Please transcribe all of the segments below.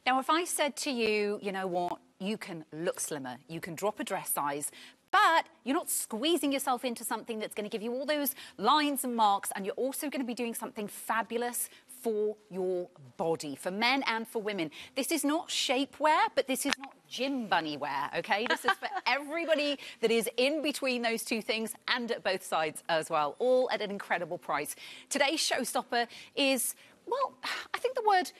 Now, if I said to you, you know what, you can look slimmer, you can drop a dress size, but you're not squeezing yourself into something that's going to give you all those lines and marks, and you're also going to be doing something fabulous for your body, for men and for women. This is not shapewear, but this is not gym bunny wear, okay? This is for everybody that is in between those two things and at both sides as well, all at an incredible price. Today's showstopper is, well, I think the word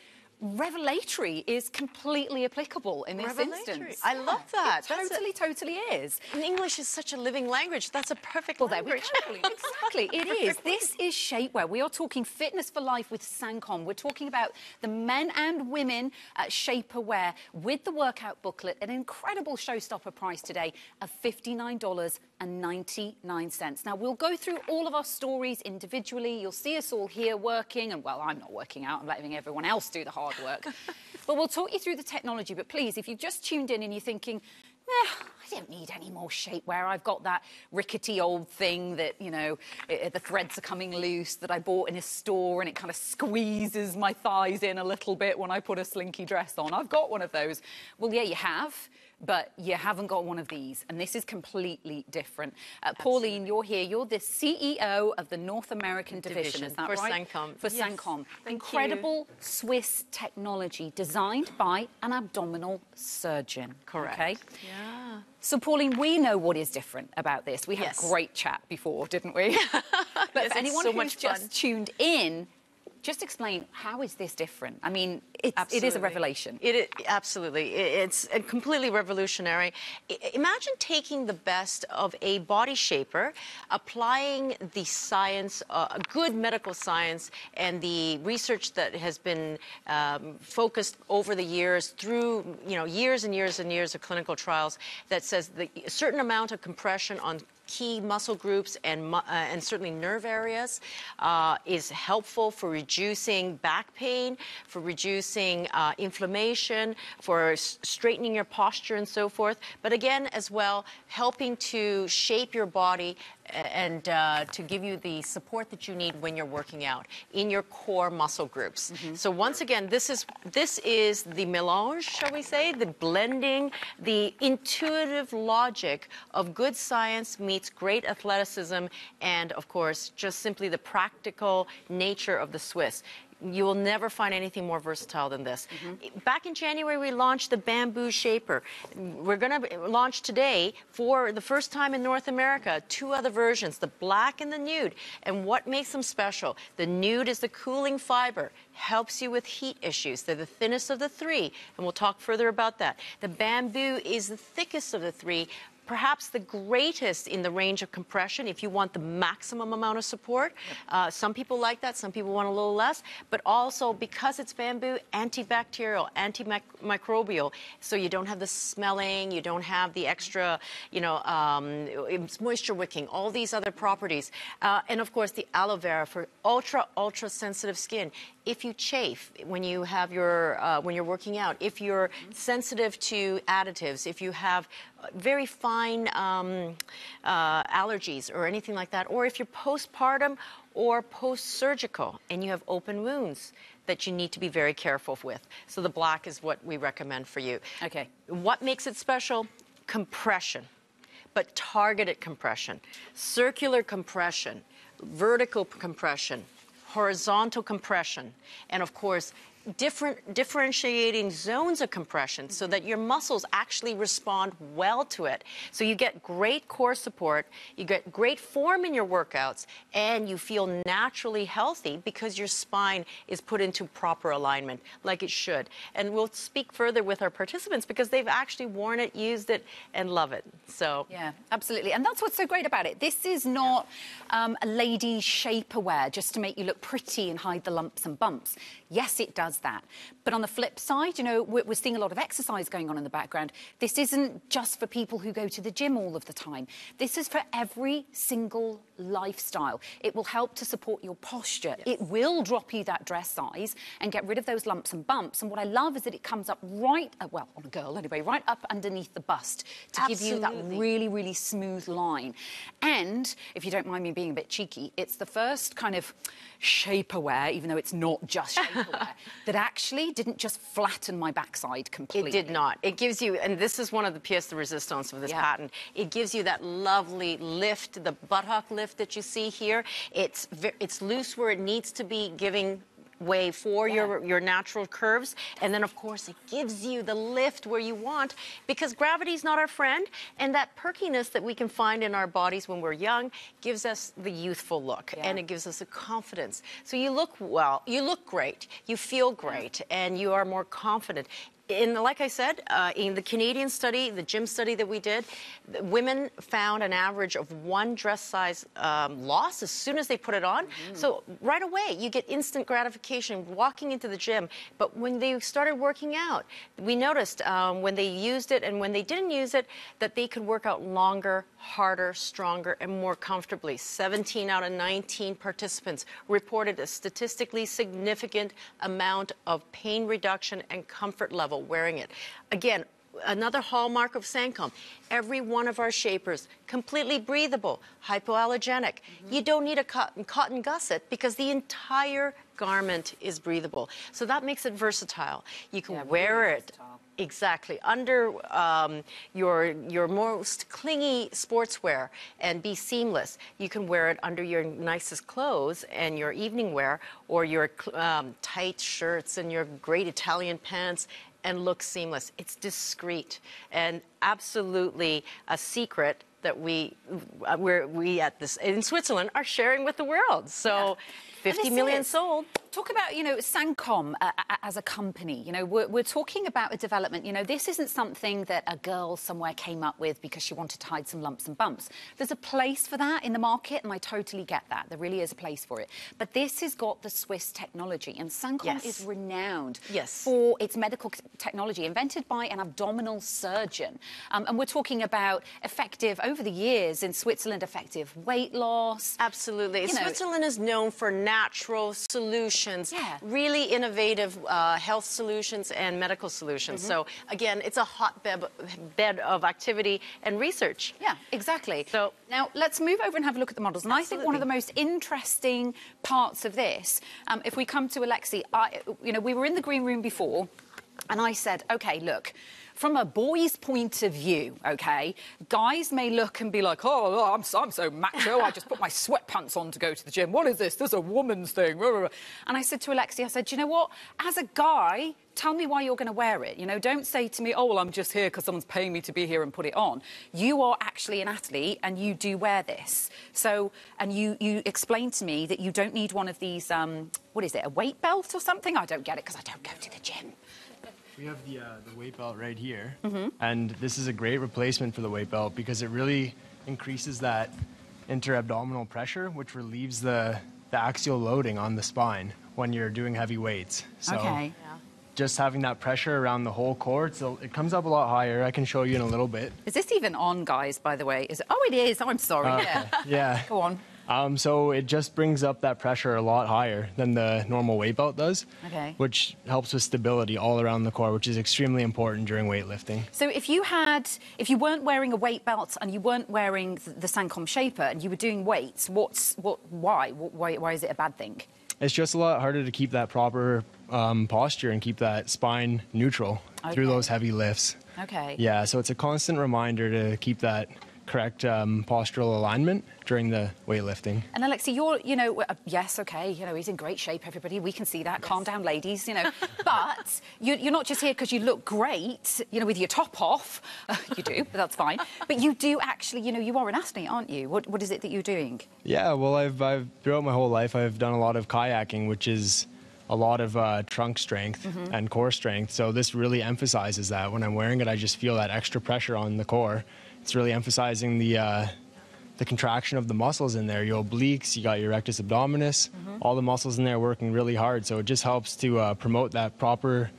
revelatory is completely applicable in this instance. I love that. It totally is. And English is such a living language. That's a perfect language. There we go. Exactly, it is. This is shapewear. We are talking fitness for life with SANKOM. We're talking about the men and women shapewear with the workout booklet at an incredible showstopper price today of $59.99. Now, we'll go through all of our stories individually. You'll see us all here working, and well, I'm not working out. I'm letting everyone else do the hard work. But we'll talk you through the technology. But please, if you've just tuned in and you're thinking, I don't need any more shapewear. I've got that rickety old thing that, you know, the threads are coming loose that I bought in a store and it kind of squeezes my thighs in a little bit when I put a slinky dress on. I've got one of those. Well, yeah, you have. But you haven't got one of these, and this is completely different. Pauline, you're here. You're the CEO of the North American division. Is that right? For SANKOM. For SANKOM. Incredible Swiss technology designed by an abdominal surgeon. Correct. Okay? Yeah. So, Pauline, we know what is different about this. We had a great chat before, didn't we? But for anyone who's just tuned in, just explain, how is this different? I mean, it is a revelation. Absolutely. It's completely revolutionary. Imagine taking the best of a body shaper, applying the science, good medical science, and the research that has been focused over the years through, years and years and years of clinical trials that says that a certain amount of compression on key muscle groups and certainly nerve areas is helpful for reducing back pain, for reducing inflammation, for straightening your posture and so forth. But again, as well, helping to shape your body and to give you the support that you need when you're working out in your core muscle groups. So once again, this is the mélange, shall we say, the blending, the intuitive logic of good science meets great athleticism and, of course, just simply the practical nature of the Swiss. You will never find anything more versatile than this. Back in January, we launched the Bamboo Shaper. We're going to launch today, for the first time in North America, 2 other versions, the black and the nude. And what makes them special? The nude is the cooling fiber, helps you with heat issues. They're the thinnest of the 3, and we'll talk further about that. The bamboo is the thickest of the 3, perhaps the greatest in the range of compression if you want the maximum amount of support. Some people like that, some people want a little less, but also because it's bamboo, antibacterial, antimicrobial, so you don't have the smelling, you don't have the extra, it's moisture wicking, all these other properties. And of course the aloe vera for ultra sensitive skin. If you chafe when you have when you're working out, if you're sensitive to additives, if you have very fine allergies or anything like that, or if you're postpartum or post-surgical and you have open wounds that you need to be very careful with. So the black is what we recommend for you. Okay. What makes it special? Compression, but targeted compression, circular compression, vertical compression, horizontal compression, and of course, differentiating zones of compression so that your muscles actually respond well to it. So you get great core support, you get great form in your workouts, and you feel naturally healthy because your spine is put into proper alignment like it should. And we'll speak further with our participants because they've actually worn it, used it, and love it. So yeah, absolutely. And that's what's so great about it. This is not a lady shapewear just to make you look pretty and hide the lumps and bumps. Yes, it does that. But on the flip side, we're seeing a lot of exercise going on in the background. This isn't just for people who go to the gym all of the time. This is for every single lifestyle. It will help to support your posture. Yes. It will drop you that dress size and get rid of those lumps and bumps. And what I love is that it comes up right, well, on a girl anyway, right up underneath the bust to give you that really, really smooth line. And if you don't mind me being a bit cheeky, it's the first kind of shapewear, even though it's not just shapewear, that actually didn't just flatten my backside completely. It did not. It gives you, and this is one of the pièces de résistance of this patent, it gives you that lovely lift, the buttock lift that you see here. It's loose where it needs to be, giving way for your natural curves, and then of course it gives you the lift where you want, because gravity is not our friend, and that perkiness that we can find in our bodies when we're young gives us the youthful look, and it gives us a confidence. So you look well, you look great, you feel great, and you are more confident. Like I said, in the Canadian study, the gym study that we did, women found an average of 1 dress size loss as soon as they put it on. So right away, you get instant gratification walking into the gym. But when they started working out, we noticed when they used it and when they didn't use it, that they could work out longer, harder, stronger, and more comfortably. 17 out of 19 participants reported a statistically significant amount of pain reduction and comfort level wearing it. Again, another hallmark of SANKOM, every one of our shapers, completely breathable, hypoallergenic. You don't need a cotton gusset because the entire garment is breathable. So that makes it versatile. You can wear it exactly under your most clingy sportswear and be seamless. You can wear it under your nicest clothes and your evening wear, or your tight shirts and your great Italian pants, and look seamless. It's discreet and absolutely a secret that we in Switzerland are sharing with the world. So 50 million sold. Talk about, SANKOM as a company. We're talking about a development. This isn't something that a girl somewhere came up with because she wanted to hide some lumps and bumps. There's a place for that in the market, and I totally get that. There really is a place for it. But this has got the Swiss technology, and SANKOM is renowned for its medical technology, invented by an abdominal surgeon. And we're talking about effective, over the years in Switzerland, effective weight loss. Absolutely. Switzerland is known for natural solutions. Really innovative health solutions and medical solutions. So again, it's a hotbed of activity and research. Yeah, exactly. So now let's move over and have a look at the models. And I think one of the most interesting parts of this, if we come to Alexi, we were in the green room before, and I said, okay, look, from a boy's point of view, okay, guys may look and be like, oh, I'm so macho, I just put my sweatpants on to go to the gym. What is this? This is a woman's thing. And I said to Alexi, I said, do you know what? As a guy, tell me why you're going to wear it. Don't say to me, oh, well, I'm just here because someone's paying me to be here and put it on. You are actually an athlete and you do wear this. So, and you explained to me that you don't need one of these, what is it, a weight belt or something? I don't get it because I don't go to the gym. We have the weight belt right here, and this is a great replacement for the weight belt because it really increases that interabdominal pressure, which relieves the axial loading on the spine when you're doing heavy weights. So just having that pressure around the whole core, it comes up a lot higher. I can show you in a little bit. Is this even on, guys, by the way? Is it? Oh, it is. Oh, I'm sorry. Yeah. Go on. So it just brings up that pressure a lot higher than the normal weight belt does, which helps with stability all around the core, which is extremely important during weightlifting. So if you weren't wearing a weight belt and you weren't wearing the SANKOM Shaper and you were doing weights, why is it a bad thing? It's just a lot harder to keep that proper posture and keep that spine neutral through those heavy lifts. Yeah, so it's a constant reminder to keep that correct postural alignment during the weightlifting. And Alexi, you're, yes, okay, he's in great shape, everybody. We can see that. Calm down, ladies, But you're not just here because you look great, with your top off. You do, but that's fine. But you do actually, you are an athlete, aren't you? What is it that you're doing? Yeah, well, I've throughout my whole life, I've done a lot of kayaking, which is a lot of trunk strength and core strength. So this really emphasizes that. When I'm wearing it, I just feel that extra pressure on the core. It's really emphasizing the contraction of the muscles in there. Your obliques, you got your rectus abdominis, all the muscles in there working really hard. So it just helps to promote that proper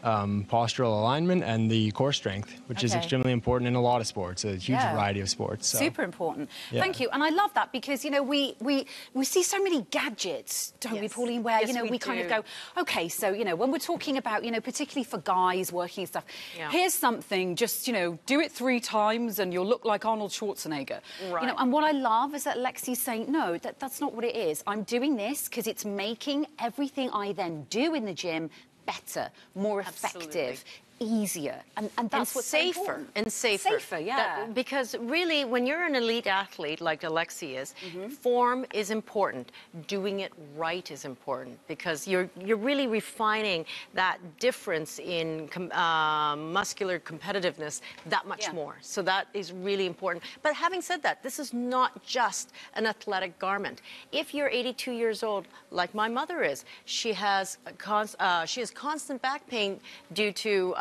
postural alignment and the core strength, which is extremely important in a lot of sports, a huge variety of sports. So. Super important. Thank you. And I love that because, we see so many gadgets, don't we, Pauline, where, we kind of go, OK, so, when we're talking about, particularly for guys working and stuff, here's something, just, do it 3 times and you'll look like Arnold Schwarzenegger. Right. And what I love is that Lexi's saying, no, that's not what it is. I'm doing this because it's making everything I then do in the gym better, more effective, easier, and that's what's safer. so important. And safer. Safer, yeah. Because really, when you're an elite athlete like Alexi is, form is important. Doing it right is important because you're really refining that difference in muscular competitiveness that much more. So that is really important. But having said that, this is not just an athletic garment. If you're 82 years old, like my mother is, she has constant back pain due to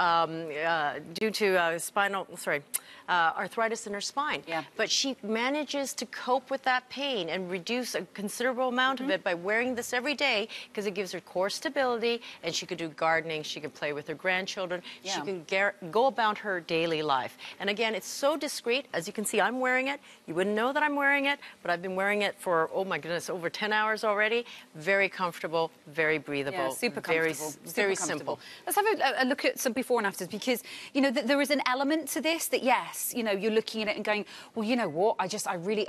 arthritis in her spine. Yeah. But she manages to cope with that pain and reduce a considerable amount of it by wearing this every day because it gives her core stability, and she could do gardening, she could play with her grandchildren, she can go about her daily life. And again, it's so discreet. As you can see, I'm wearing it. You wouldn't know that I'm wearing it, but I've been wearing it for, oh my goodness, over 10 hours already. Very comfortable, very breathable. Yeah, super comfortable. Very simple. Let's have a look at some before and afters, because, you know, there is an element to this that, yes, you know, you're looking at it and going, well, you know what, I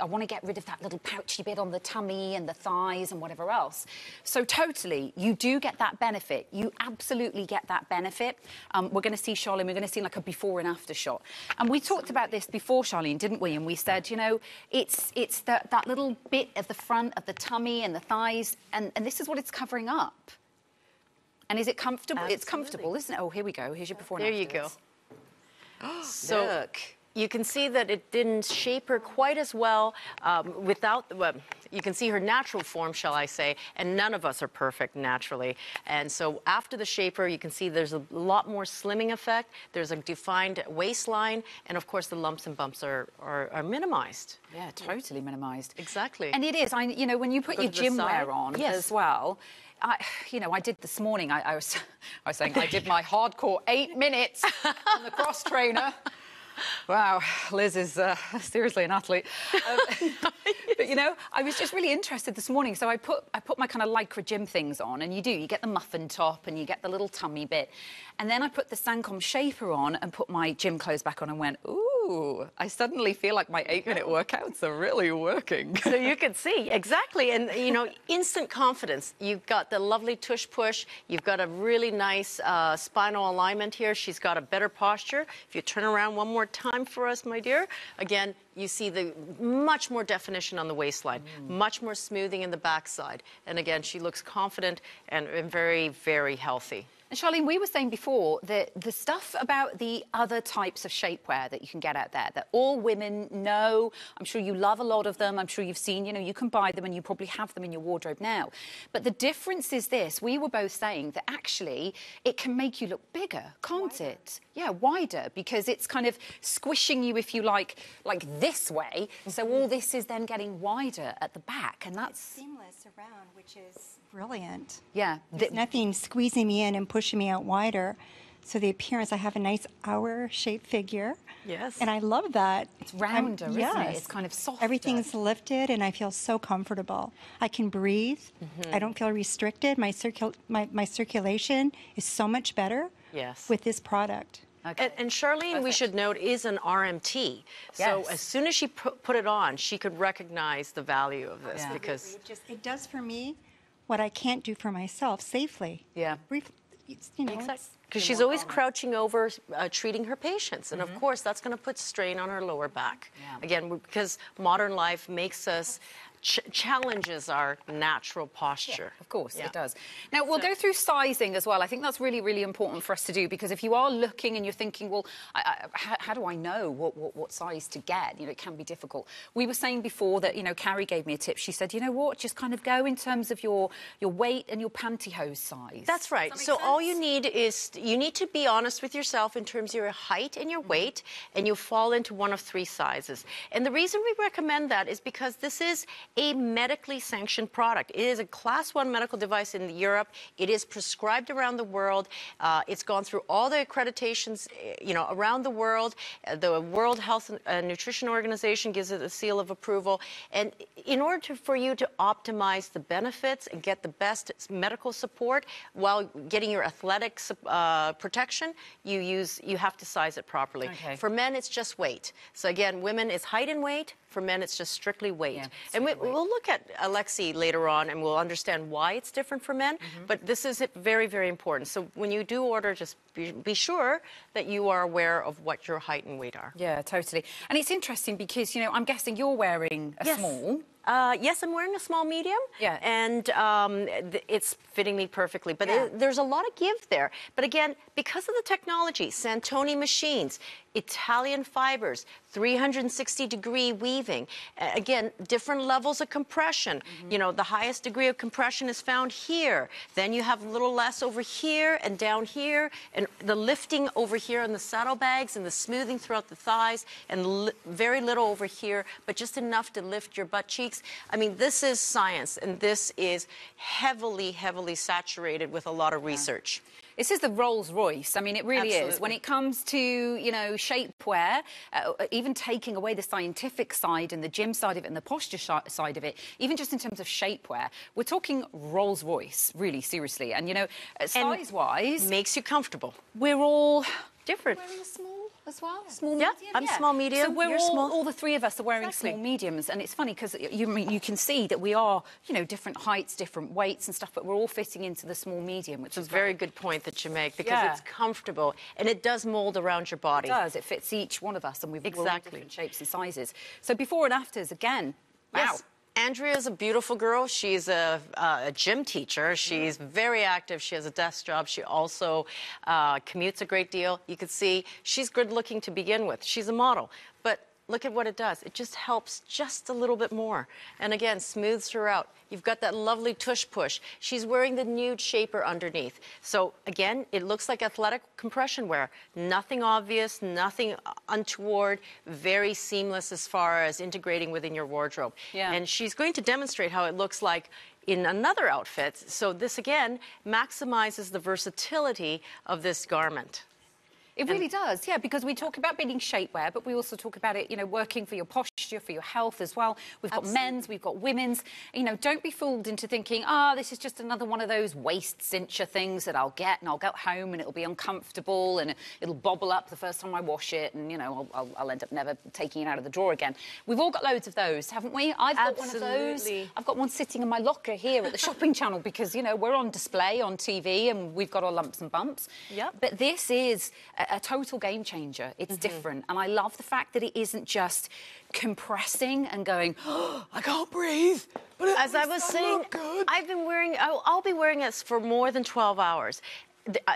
want to get rid of that little pouchy bit on the tummy and the thighs and whatever else. So totally, you do get that benefit. You absolutely get that benefit. We're going to see, Charlene, we're going to see like a before and after shot. And we talked about this before, Charlene, didn't we? And we said, you know, it's that little bit of the front of the tummy and the thighs, and this is what it's covering up. And is it comfortable? Absolutely. It's comfortable, isn't it? Oh, here we go. Here's your before and There after. you go. So look. You can see that it didn't shape her quite as well without the... you can see her natural form, shall I say, and none of us are perfect naturally. And so after the shaper, you can see there's a lot more slimming effect. There's a defined waistline, and of course the lumps and bumps are minimized. Yeah, totally minimised. Exactly. And it is. You know, when you put your gym wear on as well, I did this morning. I was saying I did my hardcore 8 minutes on the cross trainer. Wow, Liz is seriously an athlete. But, you know, I was just really interested this morning. So I put my kind of Lycra gym things on, and you get the muffin top and you get the little tummy bit. And then I put the SANKOM shaper on and put my gym clothes back on and went, ooh, I suddenly feel like my 8-minute workouts are really working. So you can see, exactly. And, you know, instant confidence. You've got the lovely tush push. You've got a really nice spinal alignment here. She's got a better posture. If you turn around one more time for us, my dear, again, you see the much more definition on the waistline, much more smoothing in the backside. And again, she looks confident and very, very healthy. And Charlene, we were saying before that the stuff about the other types of shapewear that you can get out there, that all women know, I'm sure you love a lot of them, I'm sure you've seen, you know, you can buy them and you probably have them in your wardrobe now. But the difference is this, we were both saying that actually it can make you look bigger, can't it? Yeah, wider, because it's kind of squishing you, if you like this way. So all this is then getting wider at the back, and that's... It's seamless around, which is brilliant. Yeah. There's nothing squeezing me in and pushing me out wider. So the appearance, I have a nice hour-shaped figure. Yes. And I love that. It's rounder, isn't it? It's kind of softer. Everything's lifted, and I feel so comfortable. I can breathe. I don't feel restricted. My circulation is so much better with this product. Okay. And Charlene, we should note, is an RMT. So as soon as she put it on, she could recognize the value of this because... It does for me what I can't do for myself safely. Yeah. You know, because she's always crouching over, treating her patients. And of course, that's going to put strain on her lower back. Yeah. Again, because modern life makes us... challenges our natural posture. Yeah, of course, it does. Now, we'll go through sizing as well. I think that's really, really important for us to do, because if you are looking and you're thinking, well, how do I know what size to get? You know, it can be difficult. We were saying before that, you know, Carrie gave me a tip. She said, you know what, just kind of go in terms of your weight and your pantyhose size. That's right. Does that so make sense? all you need is, you need to be honest with yourself in terms of your height and your weight, and you fall into one of 3 sizes. And the reason we recommend that is because this is a medically sanctioned product. It is a Class 1 medical device in Europe. It is prescribed around the world. It's gone through all the accreditations, you know, around the world. The World Health and Nutrition Organization gives it a seal of approval. And in order for you to optimize the benefits and get the best medical support while getting your athletic protection, you have to size it properly. Okay. For men, it's just weight. So again, women, it's height and weight. For men, it's just strictly weight. Yeah, and we'll look at Alexi later on, and we'll understand why it's different for men. But this is very, very important. So when you do order, just be sure that you are aware of what your height and weight are. Yeah, totally. And it's interesting because, you know, I'm guessing you're wearing a small. Yes, I'm wearing a small medium. Yeah. And it's fitting me perfectly. But there's a lot of give there. But again, because of the technology, Santoni machines, Italian fibers, 360-degree weaving. Again, different levels of compression. You know, the highest degree of compression is found here. Then you have a little less over here and down here, and the lifting over here on the saddlebags and the smoothing throughout the thighs, and very little over here, but just enough to lift your butt cheeks. I mean, this is science, and this is heavily, heavily saturated with a lot of research. This is the Rolls Royce. I mean, it really Absolutely. is. When it comes to, you know, shapewear, even taking away the scientific side and the gym side of it and the posture side of it, even just in terms of shapewear, we're talking Rolls Royce, really, seriously. And, you know, size-wise... Makes you comfortable. We're all... Different. Wearing a small as well? Small, yeah, medium? I'm small, medium. So we're You're small. all the three of us are wearing small mediums, and it's funny because you can see that we are, you know, different heights, different weights and stuff, but we're all fitting into the small medium, which is a very good point that you make, because it's comfortable and it does mold around your body. It does. It fits each one of us, and we're all different shapes and sizes. So before and afters, again, wow. Yes. Andrea's a beautiful girl. She's a gym teacher. She's very active. She has a desk job. She also commutes a great deal. You can see she's good looking to begin with. She's a model. But look at what it does. It just helps just a little bit more. And again, smooths her out. You've got that lovely tush push. She's wearing the nude shaper underneath. So again, it looks like athletic compression wear. Nothing obvious, nothing untoward, very seamless as far as integrating within your wardrobe. Yeah. And she's going to demonstrate how it looks like in another outfit. So this again maximizes the versatility of this garment. It really does, yeah, because we talk about being shapewear, but we also talk about it, you know, working for your posture, for your health as well. We've got men's, we've got women's. You know, don't be fooled into thinking, this is just another one of those waist cincher things that I'll get, and I'll get home and it'll be uncomfortable and it'll bobble up the first time I wash it, and, you know, I'll end up never taking it out of the drawer again. We've all got loads of those, haven't we? I've got one of those. I've got one sitting in my locker here at the shopping channel because, you know, we're on display on TV and we've got our lumps and bumps. Yep. But this is a total game changer. It's different, and I love the fact that it isn't just compressing and going, I can't breathe. But as I was saying, I've been wearing, I'll be wearing this for more than 12 hours.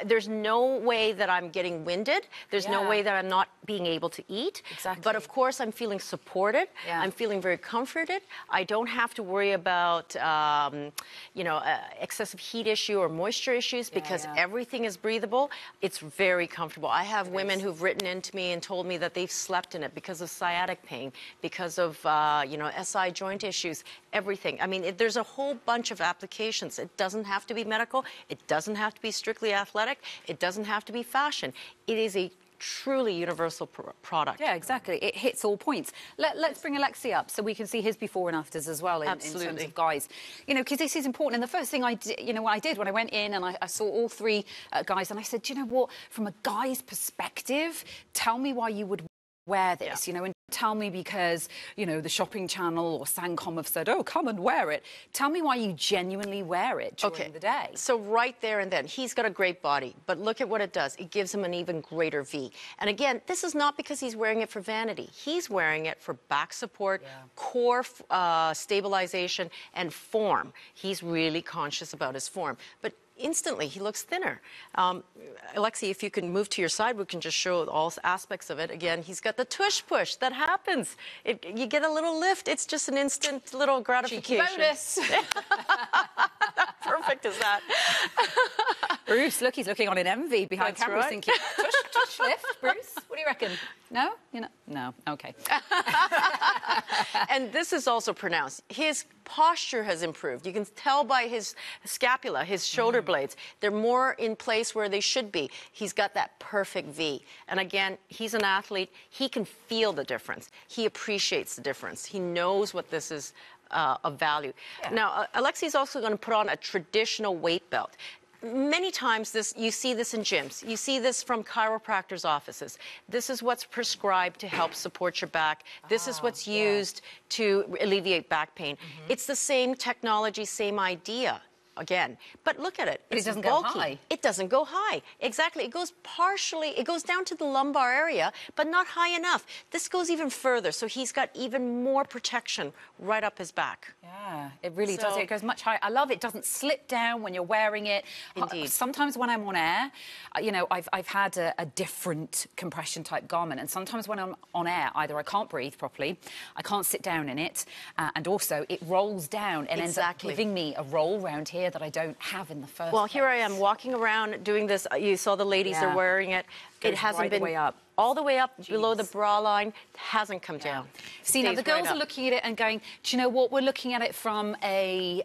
There's no way that I'm getting winded. There's no way that I'm not being able to eat. Exactly. But of course, I'm feeling supported. I'm feeling very comforted. I don't have to worry about, you know, excessive heat issue or moisture issues because everything is breathable. It's very comfortable. I have women who've written into me and told me that they've slept in it because of sciatic pain, because of, you know, SI joint issues, everything. I mean, there's a whole bunch of applications. It doesn't have to be medical. It doesn't have to be strictly athletic. It doesn't have to be fashion. It is a truly universal product. Yeah, exactly. It hits all points. Let's bring Alexi up so we can see his before and afters as well in terms of guys. You know, because this is important. And the first thing I did, you know, what I did when I went in and I saw all three guys, and I said, do you know what, from a guy's perspective, tell me why you would wear this, you know, and tell me because, you know, the shopping channel or SANKOM have said, oh, come and wear it. Tell me why you genuinely wear it during the day. So right there and then, he's got a great body, but look at what it does. It gives him an even greater V. And again, this is not because he's wearing it for vanity. He's wearing it for back support, core stabilization, and form. He's really conscious about his form. But instantly, he looks thinner. Alexi, if you can move to your side, we can just show all aspects of it. Again, he's got the tush push. That happens. You get a little lift. It's just an instant little gratification. Cheeky bonus. Perfect as that. Bruce, look, he's looking on in envy behind camera, thinking, tush lift, Bruce. What do you reckon? No? You know? No. Okay. And this is also pronounced. His posture has improved. You can tell by his scapula, his shoulder blades. They're more in place where they should be. He's got that perfect V. And again, he's an athlete. He can feel the difference. He appreciates the difference. He knows what this is of value. Now, Alexi's also going to put on a traditional weight belt. Many times you see this in gyms. You see this from chiropractors' offices. This is what's prescribed to help support your back. This is what's used to alleviate back pain. It's the same technology, same idea. Again, but look at it. But it doesn't bulky. go high. It doesn't go high. Exactly. It goes down to the lumbar area, but not high enough. This goes even further, so he's got even more protection right up his back. Yeah, it really does. It goes much higher. I love it. Doesn't slip down when you're wearing it. Indeed. Sometimes when I'm on air, you know, I've had a different compression type garment, and sometimes when I'm on air, either I can't breathe properly, I can't sit down in it, and also it rolls down and ends up giving me a roll round here that I don't have in the first place. Here I am walking around doing this. You saw the ladies are wearing it. It hasn't been way up. All the way up below the bra line, hasn't come down. See, now the girls are looking at it and going, do you know what? We're looking at it from a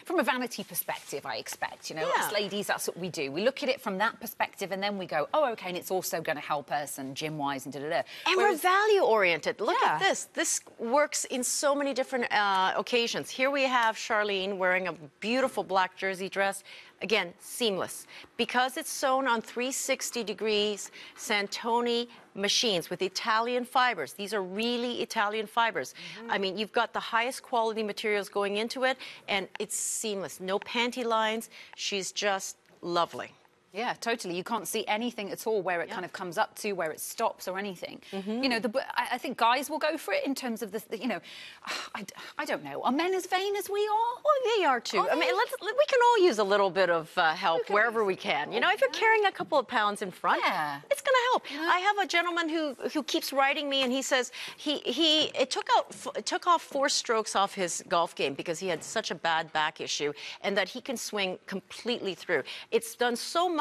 vanity perspective, I expect. You know, as ladies, that's what we do. We look at it from that perspective, and then we go, oh, okay, and it's also going to help us and gym-wise and da-da-da. And we're value-oriented. Look at this. This works in so many different occasions. Here we have Charlene wearing a beautiful black jersey dress. Again, seamless. Because it's sewn on 360 degrees Santoni machines with Italian fibers. These are really Italian fibers. I mean, you've got the highest quality materials going into it, and it's seamless. No panty lines. She's just lovely. Yeah, totally. You can't see anything at all where it kind of comes up to, where it stops or anything. You know, I think guys will go for it in terms of you know, I don't know. Are men as vain as we are? Well, they are too. I mean, we can all use a little bit of help wherever we can. You know, if you're carrying a couple of pounds in front, it's going to help. I have a gentleman who keeps writing me, and he says it took off 4 strokes off his golf game because he had such a bad back issue, and that he can swing completely through. It's done so much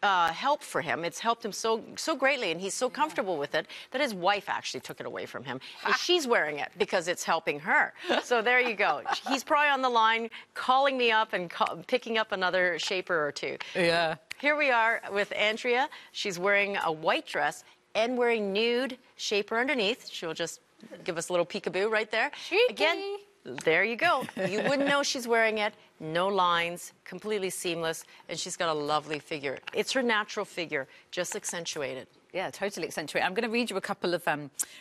help for him. It's helped him so greatly, and he's so comfortable with it that his wife actually took it away from him. And she's wearing it because it's helping her. So there you go. He's probably on the line calling me up and picking up another shaper or two. Yeah. Here we are with Andrea. She's wearing a white dress and wearing nude shaper underneath. She'll just give us a little peekaboo right there. Cheeky. Again, there you go. You wouldn't know she's wearing it. No lines, completely seamless, and she's got a lovely figure. It's her natural figure, just accentuated. Yeah, totally accentuate. I'm going to read you a couple of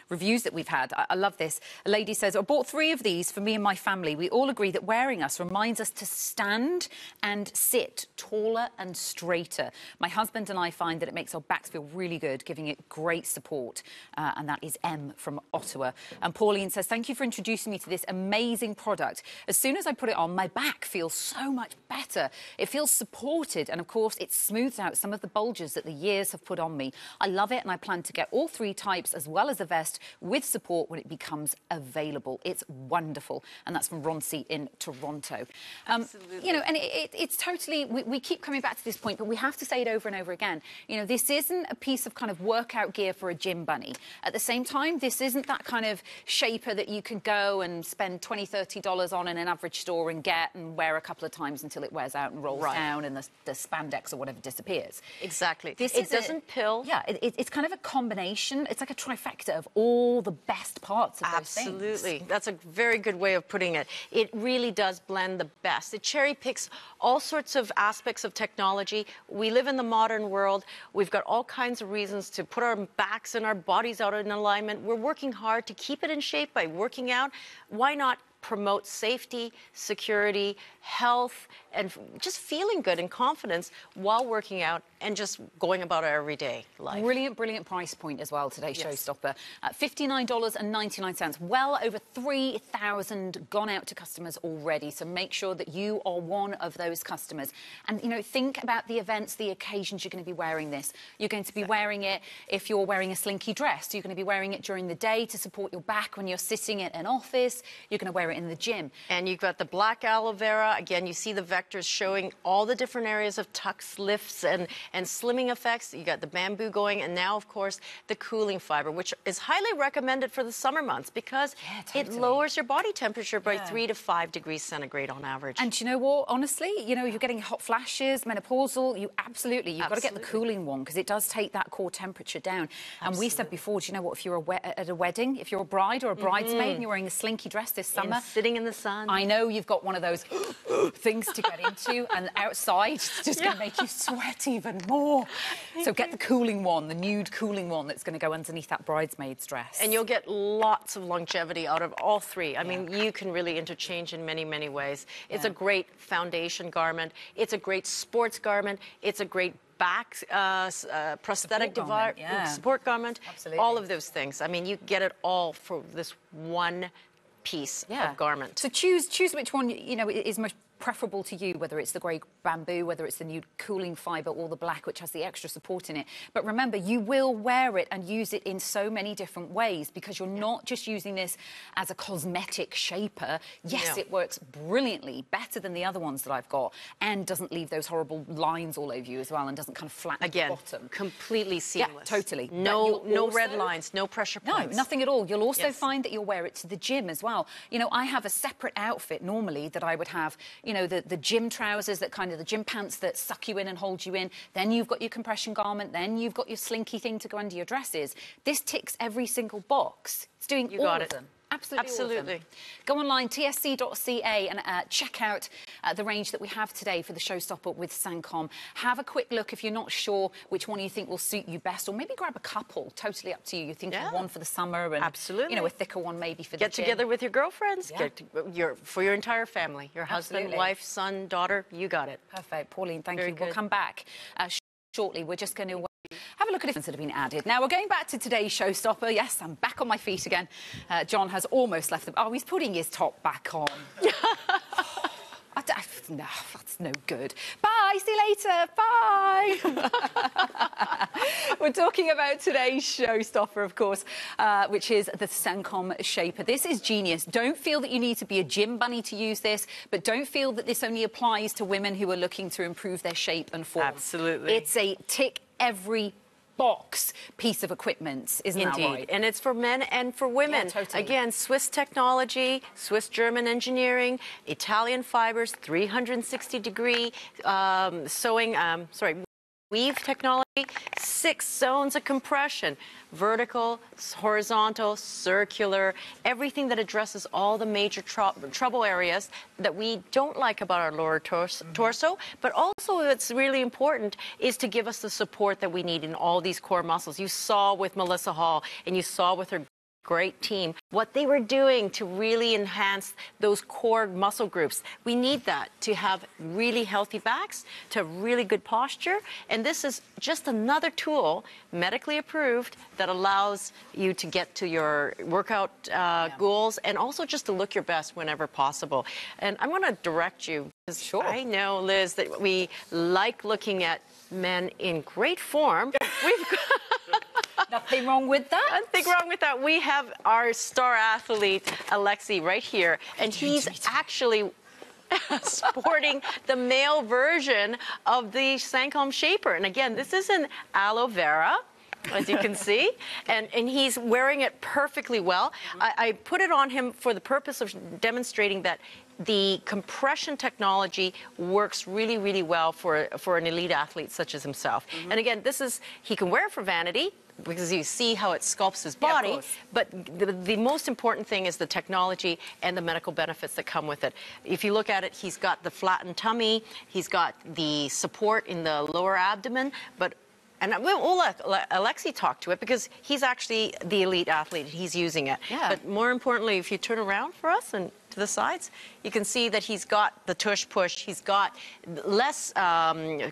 reviews that we've had. I love this. A lady says, I bought 3 of these for me and my family. We all agree that wearing us reminds us to stand and sit taller and straighter. My husband and I find that it makes our backs feel really good, giving it great support. And that is M from Ottawa. And Pauline says, thank you for introducing me to this amazing product. As soon as I put it on, my back feels so much better. It feels supported. And of course, it smooths out some of the bulges that the years have put on me. I love it, and I plan to get all 3 types as well as the vest with support when it becomes available. It's wonderful. And that's from Roncy in Toronto. Absolutely. You know, and it's totally, we keep coming back to this point, but we have to say it over and over again. You know, this isn't a piece of kind of workout gear for a gym bunny. At the same time, this isn't that kind of shaper that you can go and spend $20, $30 on in an average store and get and wear a couple of times until it wears out and rolls down and the spandex or whatever disappears. Exactly. It doesn't pill. Yeah, it's kind of a combination. It's like a trifecta of all the best parts of those things. Absolutely. That's a very good way of putting it. It really does blend the best. It cherry picks all sorts of aspects of technology. We live in the modern world. We've got all kinds of reasons to put our backs and our bodies out in alignment. We're working hard to keep it in shape by working out. Why not promote safety, security, health, and just feeling good and confidence while working out and just going about our everyday life. Brilliant, brilliant price point as well, today's showstopper. $59.99. Well over 3,000 gone out to customers already. So make sure that you are one of those customers. And, you know, think about the events, the occasions you're going to be wearing this. You're going to be wearing it if you're wearing a slinky dress. You're going to be wearing it during the day to support your back when you're sitting at an office. You're going to wear it in the gym. And you've got the black aloe vera. Again, you see the vectors showing all the different areas of tucks, lifts, and and slimming effects. You got the bamboo going, and now, of course, the cooling fiber, which is highly recommended for the summer months because it lowers your body temperature by 3 to 5 degrees centigrade on average. And do you know what? Honestly, you know, you're getting hot flashes, menopausal. You've got to get the cooling one because it does take that core temperature down. And we said before, do you know what? If you're at a wedding, if you're a bride or a bridesmaid and you're wearing a slinky dress this summer, and sitting in the sun, I know you've got one of those things to get into, and outside it's just going to make you sweat even more. So get the cooling one, the nude cooling one that's going to go underneath that bridesmaid's dress. And you'll get lots of longevity out of all three. I mean, you can really interchange in many, many ways. It's a great foundation garment. It's a great sports garment. It's a great back prosthetic support garment. Absolutely. All of those things. I mean, you get it all for this one piece of garment. So choose which one, you know, is most preferable to you, whether it's the grey bamboo, whether it's the nude cooling fibre, or the black, which has the extra support in it. But remember, you will wear it and use it in so many different ways because you're not just using this as a cosmetic shaper. Yes, it works brilliantly, better than the other ones that I've got, and doesn't leave those horrible lines all over you as well, and doesn't kind of flatten the bottom. Completely seamless. Yeah, totally. No red lines, no pressure points. No, nothing at all. You'll also find that you'll wear it to the gym as well. You know, I have a separate outfit normally that I would have, you know, the gym trousers, that kind of the gym pants that suck you in and hold you in. Then you've got your compression garment. Then you've got your slinky thing to go under your dresses. This ticks every single box. It's doing all of them. Absolutely. All of them. Go online, tsc.ca, and check out the range that we have today for the showstopper with SANKOM. Have a quick look if you're not sure which one you think will suit you best, or maybe grab a couple. Totally up to you. You're thinking one for the summer and you know, a thicker one maybe for the gym. Get together with your girlfriends. For your entire family, your husband, wife, son, daughter. You got it. Perfect, Pauline. Thank you. We'll come back shortly. We're just going to have a look at the things that have been added. Now, we're going back to today's showstopper. Yes, I'm back on my feet again. John has almost left the... Oh, he's putting his top back on. No, that's no good. Bye, see you later. Bye. We're talking about today's showstopper, of course, which is the SANKOM Shaper. This is genius. Don't feel that you need to be a gym bunny to use this, but don't feel that this only applies to women who are looking to improve their shape and form. Absolutely. It's a tick every box piece of equipment, isn't that right? And it's for men and for women. Yeah, totally. Again, Swiss technology, Swiss-German engineering, Italian fibers, 360-degree weave technology, 6 zones of compression, vertical, horizontal, circular, everything that addresses all the major trouble areas that we don't like about our lower torso, but also what's really important is to give us the support that we need in all these core muscles. You saw with Melissa Hall, and you saw with her great team what they were doing to really enhance those core muscle groups. We need that to have really healthy backs, to have really good posture, and this is just another tool, medically approved, that allows you to get to your workout goals and also just to look your best whenever possible. And I'm going to direct you, because I know, Liz, that we like looking at men in great form. We've got nothing wrong with that. Nothing wrong with that. We have our star athlete, Alexi, right here, and he's actually sporting the male version of the SANKOM Shaper. And again, this is an aloe vera, as you can see, and he's wearing it perfectly well. I put it on him for the purpose of demonstrating that the compression technology works really, really well for an elite athlete such as himself. And again, he can wear it for vanity, because you see how it sculpts his body, but the most important thing is the technology and the medical benefits that come with it. If you look at it, he's got the flattened tummy, he's got the support in the lower abdomen, and we'll let Alexi talk to it because he's actually the elite athlete. He's using it. But more importantly, if you turn around for us and to the sides, you can see that he's got the tush push. He's got less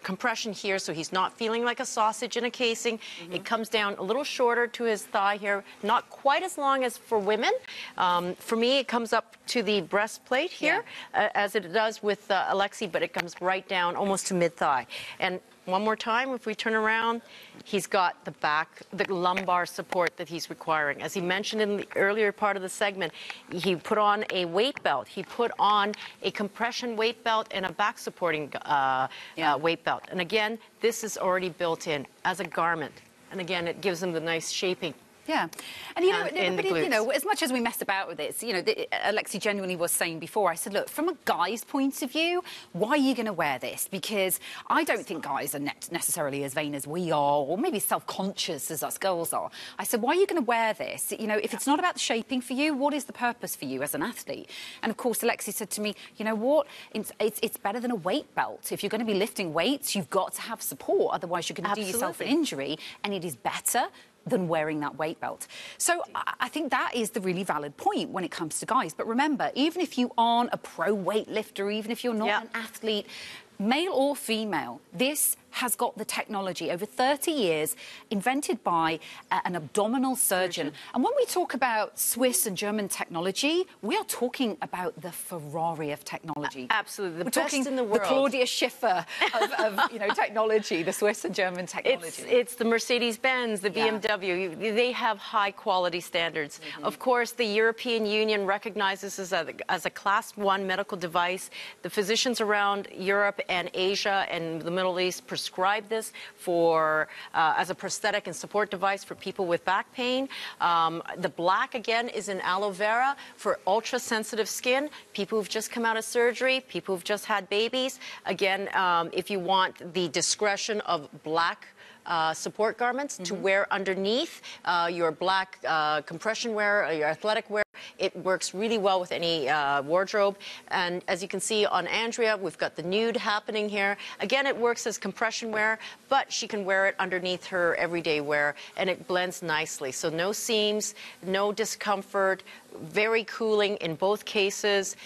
compression here, so he's not feeling like a sausage in a casing. It comes down a little shorter to his thigh here, not quite as long as for women. For me, it comes up to the breastplate here, as it does with Alexi, but it comes right down almost to mid-thigh. And one more time, if we turn around, he's got the lumbar support that he's requiring. As he mentioned in the earlier part of the segment, he put on a weight weight belt. He put on a compression weight belt and a back supporting weight belt. And again, this is already built in as a garment. And again, it gives them the nice shaping. Yeah, and you know, as much as we mess about with this, you know, Alexi genuinely was saying before, I said, look, from a guy's point of view, why are you going to wear this? Because I don't think guys are necessarily as vain as we are, or maybe self-conscious as us girls are. I said, why are you going to wear this? You know, if it's not about the shaping for you, what is the purpose for you as an athlete? And of course, Alexi said to me, you know what, it's better than a weight belt. If you're going to be lifting weights, you've got to have support, otherwise you're going to do yourself an injury, and it is better than wearing that weight belt. So I think that is the really valid point when it comes to guys. But remember, even if you aren't a pro weightlifter, even if you're not an athlete, male or female, this has got the technology over 30 years invented by an abdominal surgeon. And when we talk about Swiss and German technology, we are talking about the Ferrari of technology. Absolutely, We're talking in the world. The Claudia Schiffer of you know, technology, the Swiss and German technology. It's the Mercedes-Benz, the BMW. They have high quality standards. Of course, the European Union recognizes this as a Class 1 medical device. The physicians around Europe and Asia and the Middle East prescribe this for as a prosthetic and support device for people with back pain. The black, again, is in aloe vera for ultra-sensitive skin, people who've just come out of surgery, people who've just had babies. Again, if you want the discretion of black support garments to wear underneath your black compression wear or your athletic wear. It works really well with any wardrobe. And as you can see on Andrea, we've got the nude happening here. Again, it works as compression wear, but she can wear it underneath her everyday wear, and it blends nicely. So no seams, no discomfort, very cooling in both cases,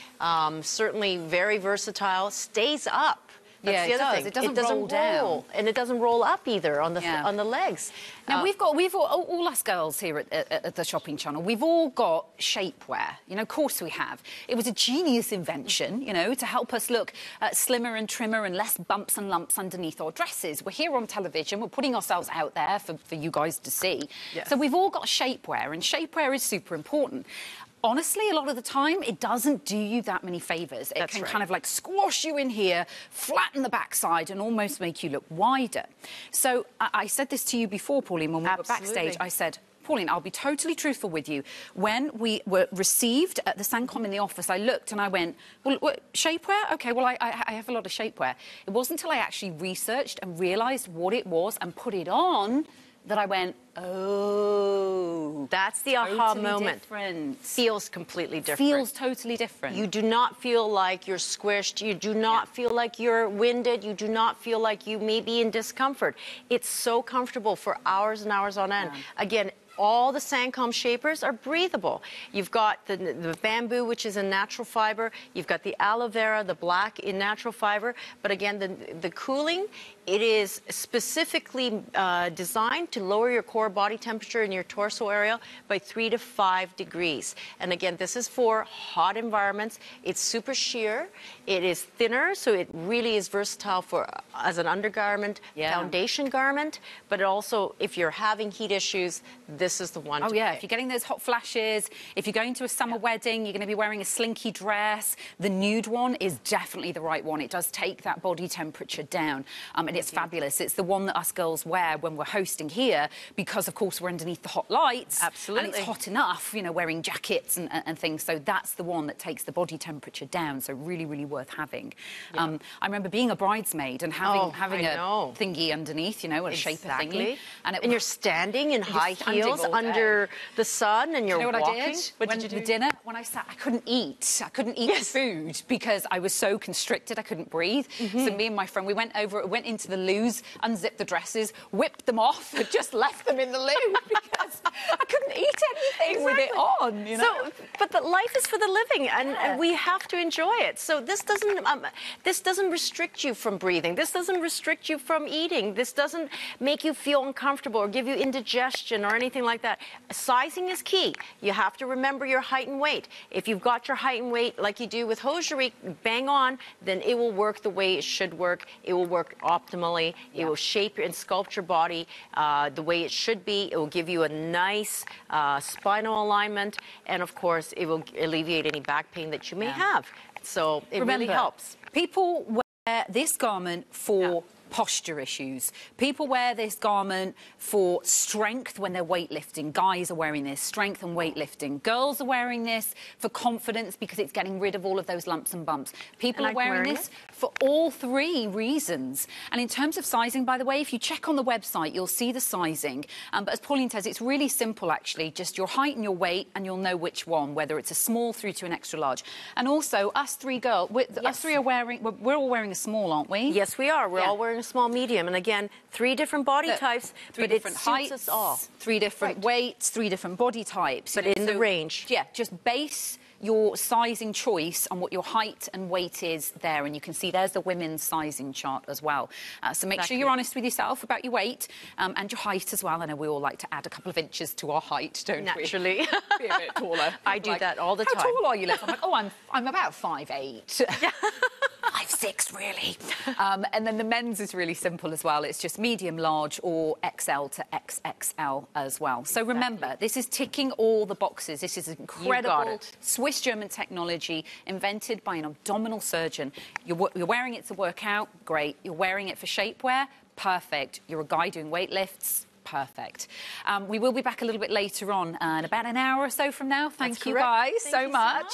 certainly very versatile, stays up. That's the other thing. It doesn't roll down, and it doesn't roll up either on the legs. Now we've all us girls here at the Shopping Channel. We've all got shapewear. You know, of course we have. It was a genius invention, you know, to help us look slimmer and trimmer and less bumps and lumps underneath our dresses. We're here on television. We're putting ourselves out there for you guys to see. Yes. So we've all got shapewear, and shapewear is super important. Honestly, a lot of the time, it doesn't do you that many favours. It can kind of like squash you in here, flatten the backside, and almost make you look wider. So I said this to you before, Pauline, when we were backstage. I said, Pauline, I'll be totally truthful with you. When we were received at the SANKOM in the office, I looked and I went, well, shapewear? OK, well, I have a lot of shapewear. It wasn't until I actually researched and realised what it was and put it on that I went, oh, that's the aha moment. Different. Feels completely different. Feels totally different. You do not feel like you're squished. You do not feel like you're winded. You do not feel like you may be in discomfort. It's so comfortable for hours and hours on end. Again, all the SANKOM shapers are breathable. You've got the bamboo, which is a natural fiber. You've got the aloe vera, the black in natural fiber. But again, the cooling, it is specifically designed to lower your core body temperature in your torso area by 3 to 5 degrees. And again, this is for hot environments. It's super sheer. It is thinner, so it really is versatile for as an undergarment, foundation garment. But it also, if you're having heat issues, this is the one to pick. If you're getting those hot flashes, if you're going to a summer wedding, you're going to be wearing a slinky dress, the nude one is definitely the right one. It does take that body temperature down, and it's fabulous. It's the one that us girls wear when we're hosting here because, of course, we're underneath the hot lights. Absolutely. And it's hot enough, you know, wearing jackets and things. So that's the one that takes the body temperature down. So really, really worth having. I remember being a bridesmaid and having a thingy underneath, you know, a shaper thingy. And you're standing in high heels under the sun, and you're walking. What I did? What did you do? The dinner, when I sat, I couldn't eat. I couldn't eat the food because I was so constricted. I couldn't breathe. So me and my friend, we went into the loos, unzipped the dresses, whipped them off, and just left them in the loo because I couldn't eat anything with it on. You know? So, but the life is for the living, and we have to enjoy it. So this doesn't restrict you from breathing. This doesn't restrict you from eating. This doesn't make you feel uncomfortable or give you indigestion or anything something like that. Sizing is key. You have to remember your height and weight. If you've got your height and weight like you do with hosiery, bang on, then it will work the way it should work. It will work optimally. It will shape and sculpt your body the way it should be. It will give you a nice spinal alignment, and of course, it will alleviate any back pain that you may have. So it really helps. People wear this garment for posture issues. People wear this garment for strength when they're weightlifting. Guys are wearing this, strength and weightlifting. Girls are wearing this for confidence because it's getting rid of all of those lumps and bumps. People are wearing this for all three reasons. And in terms of sizing, by the way, if you check on the website, you'll see the sizing. But as Pauline says, it's really simple, actually. Just your height and your weight, and you'll know which one, whether it's a small through to an extra large. And also, us three girls, us three are wearing, we're all wearing a small, aren't we? Yes, we are. We're all wearing a small, medium. And again, 3 different body types, three different heights, us all. 3 different weights, 3 different body types. But in the range. Yeah, just base your sizing choice on what your height and weight is there, and you can see there's the women's sizing chart as well. So make sure you're honest with yourself about your weight and your height as well. I know we all like to add a couple of inches to our height, don't we? Naturally. Be a bit taller. I do that all the time. How tall are you, Liz? I'm like, oh, I'm about 5'8". 5'6", really. And then the men's is really simple as well. It's just medium, large, or XL to XXL as well. So remember, this is ticking all the boxes. This is incredible Swiss German technology invented by an abdominal surgeon. You're wearing it to work out, great. You're wearing it for shapewear, perfect. You're a guy doing weightlifts, perfect. We will be back a little bit later on, in about an hour or so from now. Thank you guys so much.